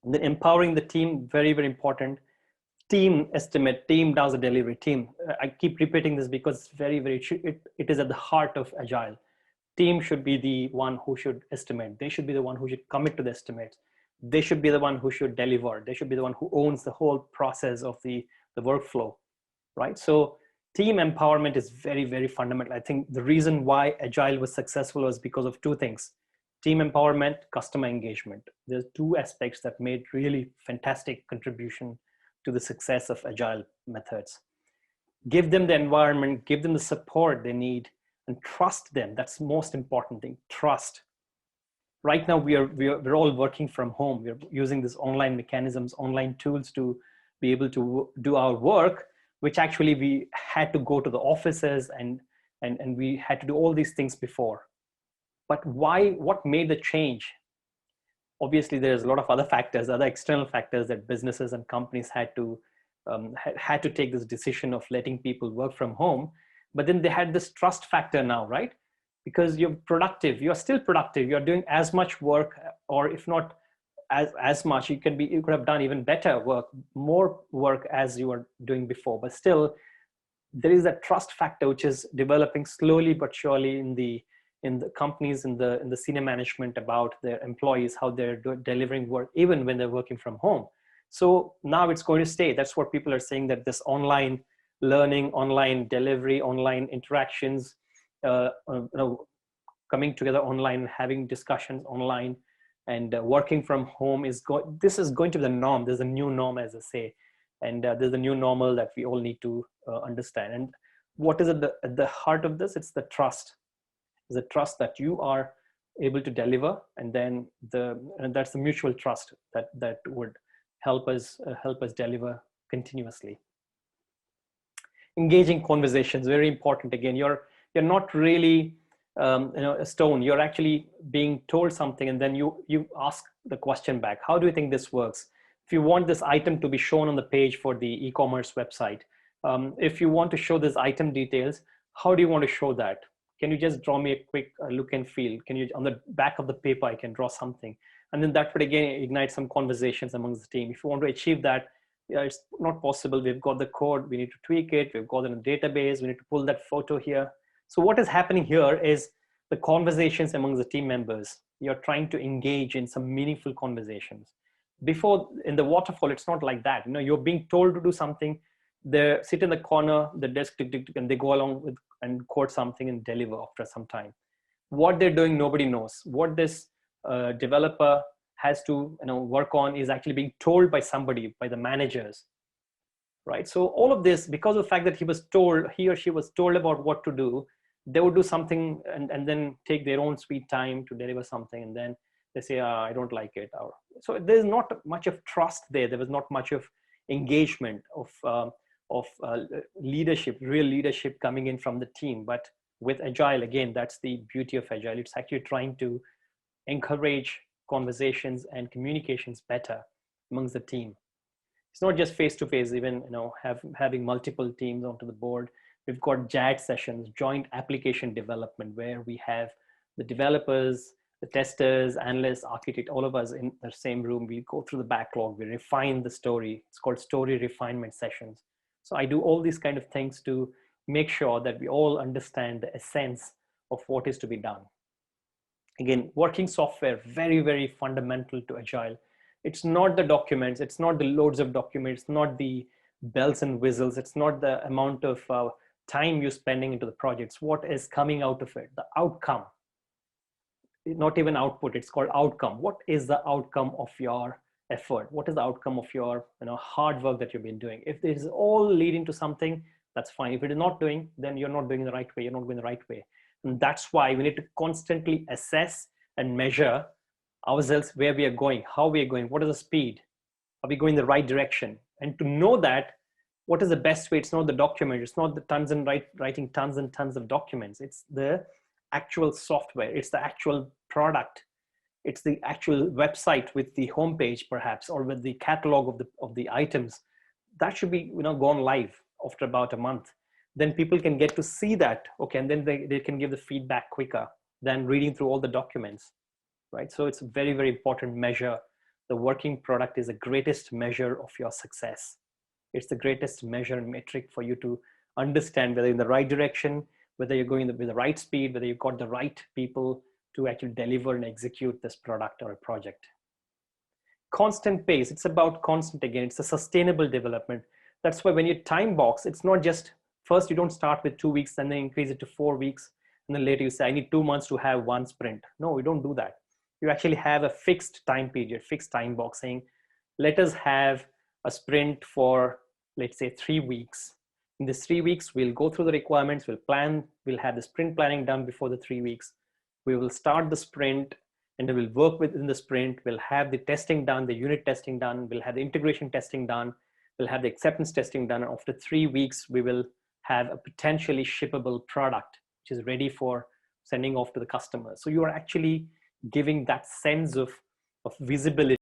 And then empowering the team, very, very important. Team estimate, team does the delivery, team. I keep repeating this because it's very, very, it is at the heart of Agile. Team should be the one who should estimate. They should be the one who should commit to the estimates. They should be the one who should deliver. They should be the one who owns the whole process of the workflow, right? So team empowerment is very, very fundamental. I think the reason why Agile was successful was because of two things: team empowerment, customer engagement. There's two aspects that made really fantastic contribution to the success of Agile methods. Give them the environment, give them the support they need, and trust them. That's the most important thing, trust. Right now, we're all working from home. We're using these online mechanisms, online tools to be able to do our work, which actually we had to go to the offices and we had to do all these things before. But why, what made the change? Obviously, there's a lot of other factors, other external factors that businesses and companies had to take this decision of letting people work from home. But then they had this trust factor now, right? Because you're productive, you're still productive, you're doing as much work, or if not as much, you could have done even better work, more work as you were doing before. But still, there is that trust factor which is developing slowly but surely in the companies, in the senior management, about their employees, how they're delivering work even when they're working from home. So now it's going to stay. That's what people are saying, that this online learning, online delivery, online interactions, coming together online, having discussions online, and working from home this is going to be the norm. There's a new norm, as I say, and there's a new normal that we all need to understand. And what is at the heart of this? It's the trust. It's the trust that you are able to deliver, and then that's the mutual trust that would help us deliver continuously. Engaging conversations, very important. Again, you're not really a stone. You're actually being told something, and then you ask the question back. How do you think this works? If you want this item to be shown on the page for the e-commerce website, if you want to show this item details, how do you want to show that? Can you just draw me a quick look and feel? Can you, on the back of the paper, I can draw something, and then that would again ignite some conversations amongst the team. If you want to achieve that, it's not possible. We've got the code, we need to tweak it. We've got it in a database. We need to pull that photo here. So what is happening here is the conversations among the team members. You're trying to engage in some meaningful conversations. Before, in the waterfall, it's not like that. You're being told to do something. They sit in the corner, the desk, and they go along with and code something and deliver after some time. What they're doing, nobody knows. What this developer has to work on is actually being told by somebody, by the managers, right? So all of this, because of the fact that he or she was told about what to do, they would do something and then take their own sweet time to deliver something, and then they say, I don't like it. So there's not much of trust there. There was not much of engagement of leadership, real leadership coming in from the team. But with Agile, again, that's the beauty of Agile. It's actually trying to encourage conversations and communications better amongst the team. It's not just face-to-face, even having multiple teams onto the board. We've got JAD sessions, joint application development, where we have the developers, the testers, analysts, architects, all of us in the same room. We go through the backlog, we refine the story. It's called story refinement sessions. So I do all these kind of things to make sure that we all understand the essence of what is to be done. Again, working software, very, very fundamental to Agile. It's not the documents, it's not the loads of documents, it's not the bells and whistles, it's not the amount of time you're spending into the projects. What is coming out of it, the outcome. Not even output, it's called outcome. What is the outcome of your effort? What is the outcome of your hard work that you've been doing? If it is all leading to something, that's fine. If it is not doing, then you're not doing it the right way. You're not going the right way. And that's why we need to constantly assess and measure ourselves, where we are going, how we are going, what is the speed, are we going the right direction? And to know that, what is the best way? It's not the document, it's not the tons and writing tons and tons of documents. It's the actual software, it's the actual product, it's the actual website with the homepage perhaps, or with the catalog of the items. That should be gone live after about a month. Then people can get to see that, okay, and then they can give the feedback quicker than reading through all the documents, right? So it's a very, very important measure the working product is the greatest measure of your success. It's the greatest measure and metric for you to understand whether you're in the right direction, whether you're going with the right speed, whether you've got the right people to actually deliver and execute this product or a project. Constant pace, it's about constant again, it's a sustainable development. That's why when you time box, it's not just first you don't start with 2 weeks and then increase it to 4 weeks. And then later you say, I need 2 months to have one sprint. No, we don't do that. You actually have a fixed time period, fixed time box saying, let us have a sprint for, let's say 3 weeks. In this 3 weeks, we'll go through the requirements, we'll plan, we'll have the sprint planning done before the 3 weeks. We will start the sprint and then we'll work within the sprint. We'll have the testing done, the unit testing done. We'll have the integration testing done. We'll have the acceptance testing done. And after 3 weeks, we will have a potentially shippable product, which is ready for sending off to the customer. So you are actually giving that sense of visibility